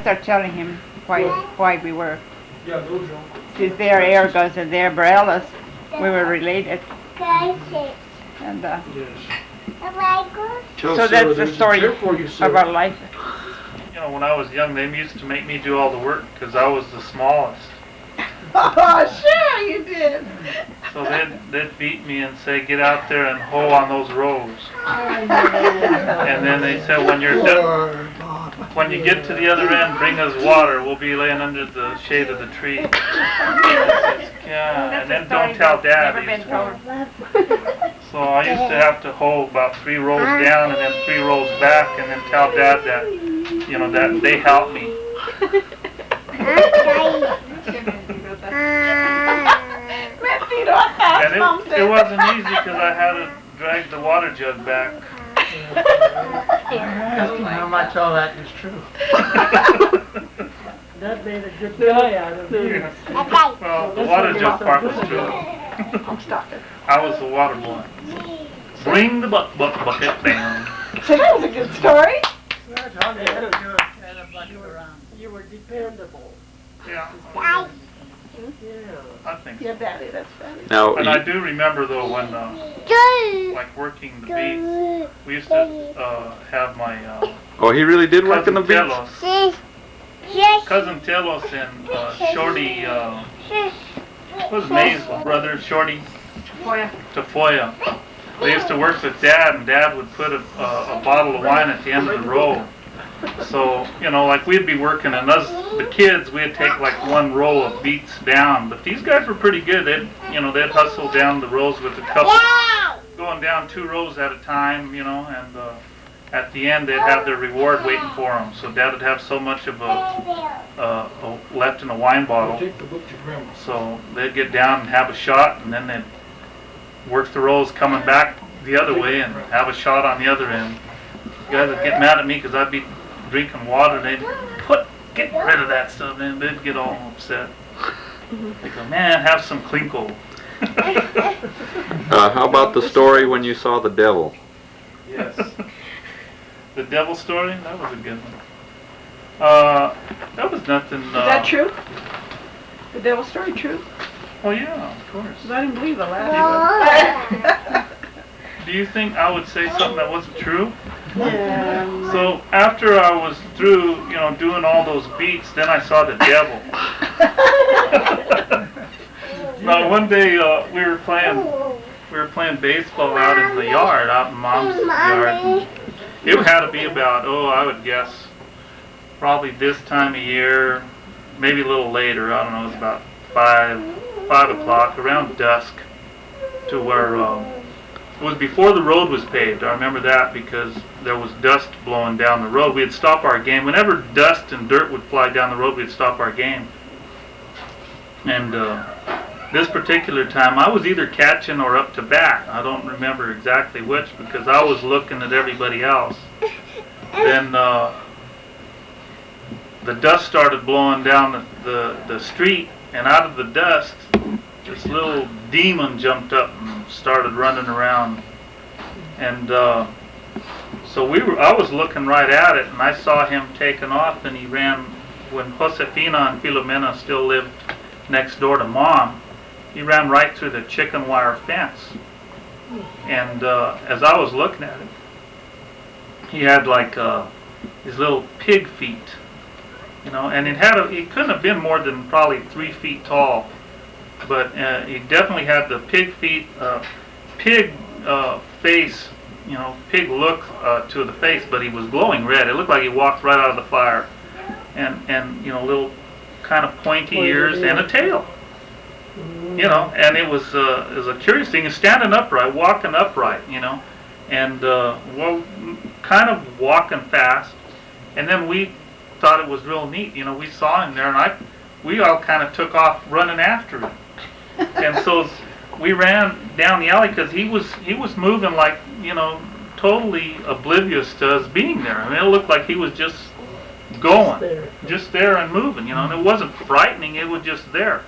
start telling him why we were. Since their Aragons and their Barellas, we were related. And so that's the story of our life. You know, when I was young, they used to make me do all the work because I was the smallest. Oh, sure you did. So they'd beat me and say, get out there and hoe on those rows. And then they said, when you're done, when you get to the other end, bring us water. We'll be laying under the shade of the tree. Yeah, and then don't tell Dad these words. So I used to have to hoe about 3 rows down and then 3 rows back, and then tell Dad that, you know, that they helped me. And it wasn't easy because I had to drag the water jug back. How much all that is true. That made a good guy out of you. Well, the water jug part was true. I was the water boy. Bring the bucket down. So that was a good story. You were dependable. Yeah. Yeah. I think so. Yeah, Daddy, that's Daddy. Now, And I do remember though when, like working the beats, we used to have my oh, he really did work in the beach? Cousin Telos and Shorty, what was his name? Brother Shorty? Tafoya. They used to work with Dad, and Dad would put a bottle of wine at the end of the row. So, you know, like we'd be working, and us, the kids, we'd take like 1 row of beats down. But these guys were pretty good. They'd hustle down the rows with a couple, going down 2 rows at a time, you know, and at the end they'd have their reward waiting for them. So Dad would have so much of left in a wine bottle. So they'd get down and have a shot, and then they'd work the rows coming back the other way and have a shot on the other end. You guys would get mad at me because I'd be drinking water, and they'd get rid of that stuff, and they'd get all upset. They go, man, have some Klinkle. How about the story when you saw the devil? Yes. The devil story? That was a good one. That was nothing. Is that true? The devil story true? Oh yeah, of course. Because I didn't believe the last one. Do you think I would say something that wasn't true? Yeah. So after I was through, you know, doing all those beats, then I saw the devil. Now one day we were playing baseball out in the yard, out in Mom's yard. It had to be about, I would guess, probably this time of year, maybe a little later. I don't know. It was about 5 o'clock, around dusk, to where. It was before the road was paved. I remember that because there was dust blowing down the road. We'd stop our game. Whenever dust and dirt would fly down the road, we'd stop our game. And this particular time, I was either catching or up to bat. I don't remember exactly which because I was looking at everybody else. Then the dust started blowing down the street, and out of the dust, this little demon jumped up and started running around, and so I was looking right at it, and I saw him taking off, and he ran. When Josefina and Filomena still lived next door to Mom, he ran right through the chicken wire fence, and as I was looking at it, he had like his little pig feet, you know, and he couldn't have been more than probably 3 feet tall. But he definitely had the pig feet, pig face, you know, pig look to the face, but he was glowing red. It looked like he walked right out of the fire. And you know, little kind of pointy ears and a tail. You know, and it was a curious thing. He's standing upright, walking upright, you know, and kind of walking fast. And then we thought it was real neat. You know, we saw him there, and we all kind of took off running after him. And so we ran down the alley because he was moving like, you know, totally oblivious to us being there. I mean, it looked like he was just going, just there and moving, you know, and it wasn't frightening, it was just there.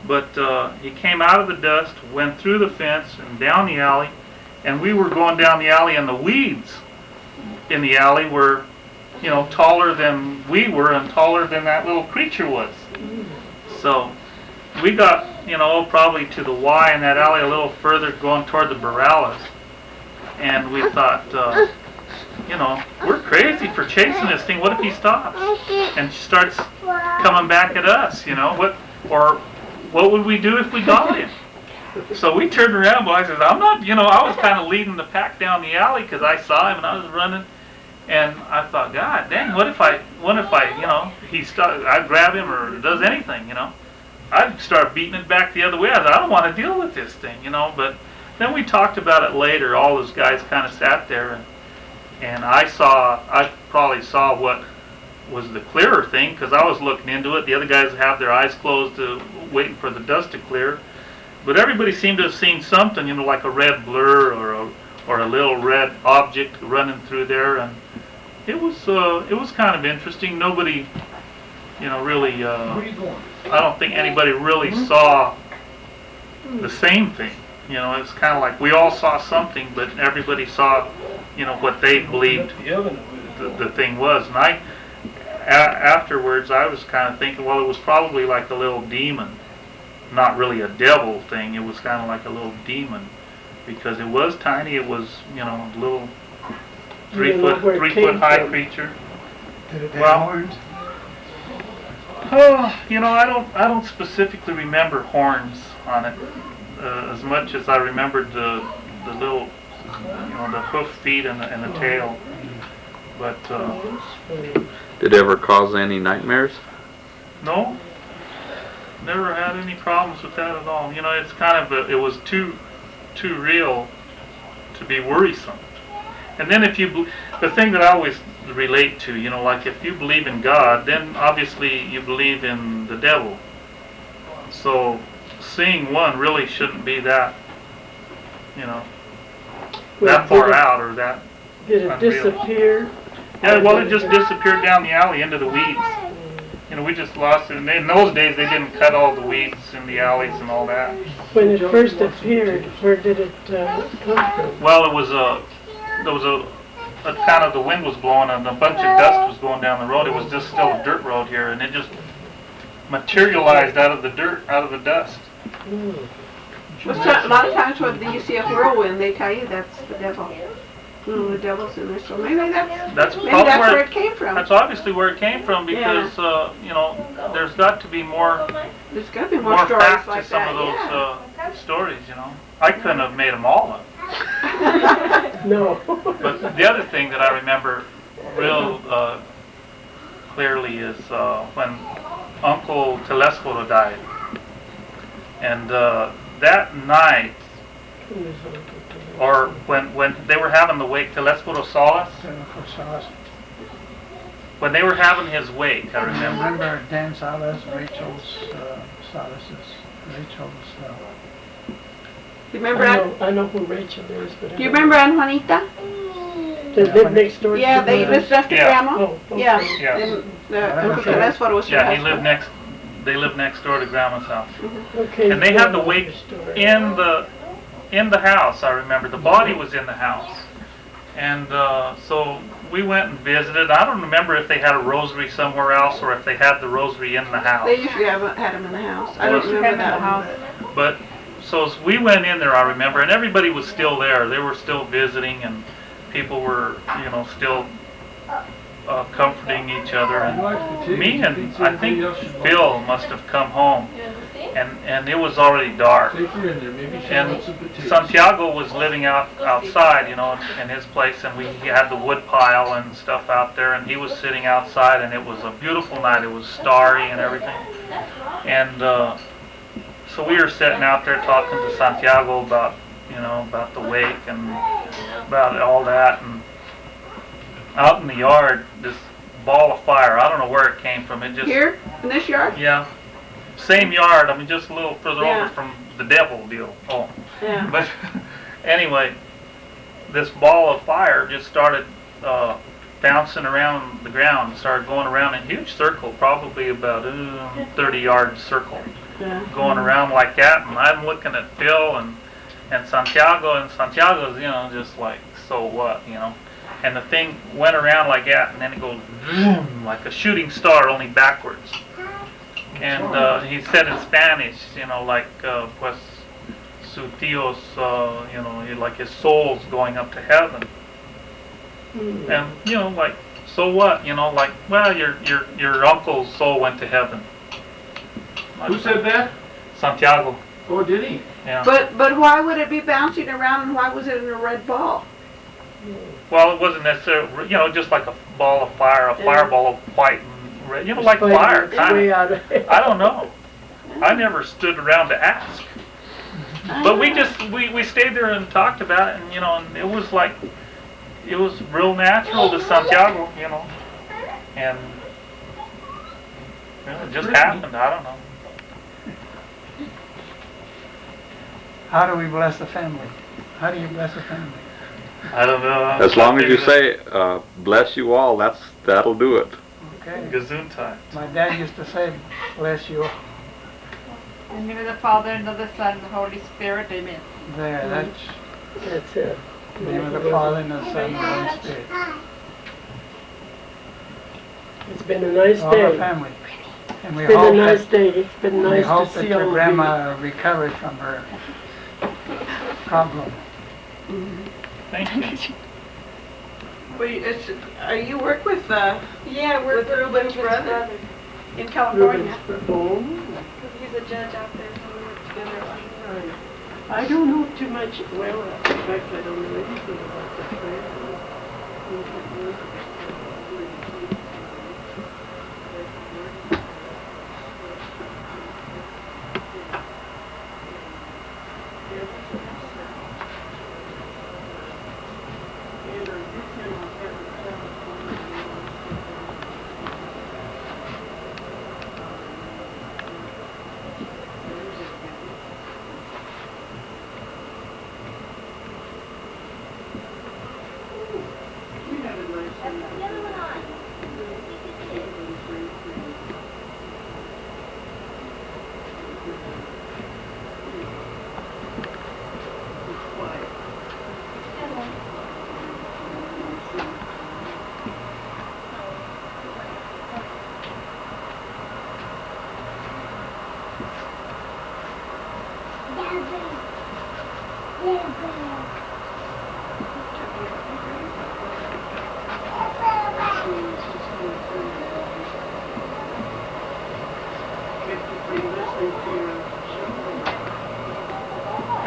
But he came out of the dust, went through the fence and down the alley, and we were going down the alley, and the weeds in the alley were you know, taller than we were and taller than that little creature was. So we got, you know, probably to the Y in that alley a little further going toward the Borales. And we thought, you know, we're crazy for chasing this thing. What if he stops and starts coming back at us, you know? What would we do if we got him? So we turned around, boy. I said, I'm not, you know, I was kind of leading the pack down the alley because I saw him and I was running. And I thought, God dang, what if I, you know, I'd grab him or does anything, you know? I'd start beating it back the other way. I thought, I don't want to deal with this thing, you know? But then we talked about it later. All those guys kind of sat there and I probably saw what was the clearer thing because I was looking into it. The other guys have their eyes closed waiting for the dust to clear. But everybody seemed to have seen something, you know, like a red blur or a little red object running through there, and it was kind of interesting. Nobody, you know, really. I don't think anybody really saw the same thing. You know, it's kind of like we all saw something, but everybody saw, you know, what they believed the thing was. And afterwards, I was kind of thinking, well, it was probably like a little demon. Not really a devil thing. It was kind of like a little demon because it was tiny. It was, you know, a little 3 foot high creature. Did it have horns? Oh, you know, I don't specifically remember horns on it as much as I remembered the little, you know, the hoof feet and the tail. But Did it ever cause any nightmares? no. Never had any problems with that at all. You know, it's kind of it was too real to be worrisome. And then the thing that I always relate to, you know, like if you believe in God, then obviously you believe in the devil. So seeing one really shouldn't be that, you know, that far out or that. Did it unreal. disappear? Yeah, well, it just disappeared down the alley into the weeds. You know, we just lost it. And in those days, they didn't cut all the weeds in the alleys and all that. When it first appeared, where did it come from? Well, there was a kind of the wind was blowing and a bunch of dust was going down the road. It was just still a dirt road here, and it just materialized out of the dirt, out of the dust. A lot of times when you see a whirlwind, they tell you that's the devil. The devil's in there, so maybe that's where it came from. That's obviously where it came from because you know, there's got to be more. There's got to be more stories facts like to some that. of those stories. You know, I couldn't have made them all up. No. But the other thing that I remember real clearly is when Uncle Telesforo died, and that night. Or when they were having the wake, Telesforo Salas? When they were having his wake, I remember. I remember Dan Salas, Rachel's You remember? I know who Rachel is, but Do you remember Aunt Juanita? They lived next door. Yeah, they lived next to Grandma. Oh, okay. Yeah. Uncle Telesforo was her Yeah, husband. they lived next door to Grandma's house. Okay. And they had the wake in the house, I remember. The body was in the house. And so we went and visited. I don't remember if they had a rosary somewhere else or if they had the rosary in the house. They usually had them in the house. I don't remember that. But so as we went in there, I remember, and everybody was still there. They were still visiting, and people were, you know, still comforting each other. And me and I think Phil must have come home. And it was already dark. And Santiago was living outside, you know, in his place, and he had the wood pile and stuff out there, and he was sitting outside, and it was a beautiful night. It was starry and everything. And so we were sitting out there talking to Santiago about, you know, about the wake and about all that, and out in the yard, this ball of fire, I don't know where it came from. It just Here? In this yard? Yeah. Same yard, I mean, just a little further Yeah. over from the devil deal. Oh. Yeah. But anyway, this ball of fire just started bouncing around the ground, started going around in a huge circle, probably about 30-yard circle, going around like that. And I'm looking at Phil and Santiago, and Santiago's, you know, just like, so what, you know. and the thing went around like that, and then it goes zoom, like a shooting star, only backwards. And he said in Spanish, you know, like, pues su tíos, you know, like his soul's going up to heaven. And, you know, like, so what? You know, like, well, your uncle's soul went to heaven. Who said that? Santiago. Oh, did he? Yeah. But why would it be bouncing around and why was it in a red ball? Well, it wasn't necessarily, you know, just like a ball of fire, a fireball of white and red, you know, like fire, kind of. I don't know. I never stood around to ask. But we stayed there and talked about it, and, you know, and it was like, it was real natural to Santiago, you know, and you know, it just happened, I don't know. How do we bless the family? How do you bless a family? I don't know. As long as you say, bless you all, that'll do it. Okay. Gesundheit. My dad used to say, bless you all. In the name of the Father, and of the Son, and the Holy Spirit, amen. There, That's it. in the name of the Father, and the Son, and the Holy Spirit. It's been a nice All our day. family. And we It's been a hope nice that, day. It's been we nice hope to that see your all of you. grandma recovered from her problem. Thank you. Are you work with Yeah, I work with Ruben's brother in California? Ruben's home. He's a judge out there, so we work together a lot. I don't know too much. Well, in fact, I don't know anything about the family.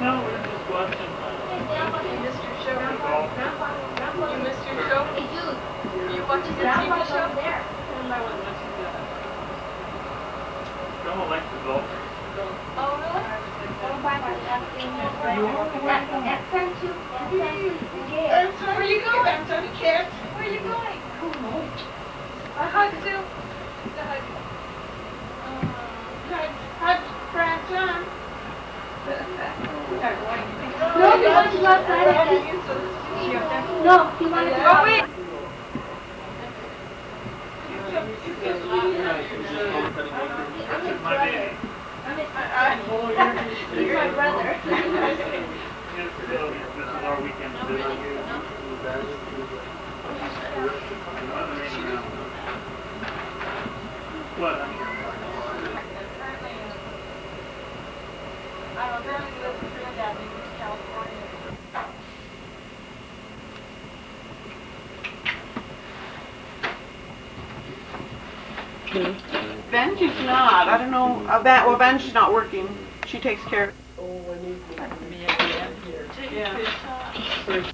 No, we're just watching. You missed your show. You missed your show? You're watching the TV show? Don't like the golf. Oh, really? Where are you going? Where are you going? A hug too. A hug. Hug grandson. No, he wants to go outside again. No, he wanted to go. Oh, wait. My baby. He's my brother. This is our weekend dinner. What? Benji's not. I don't know. Well, Benji's not working. She takes care of it. Oh, I need Me again. Yeah.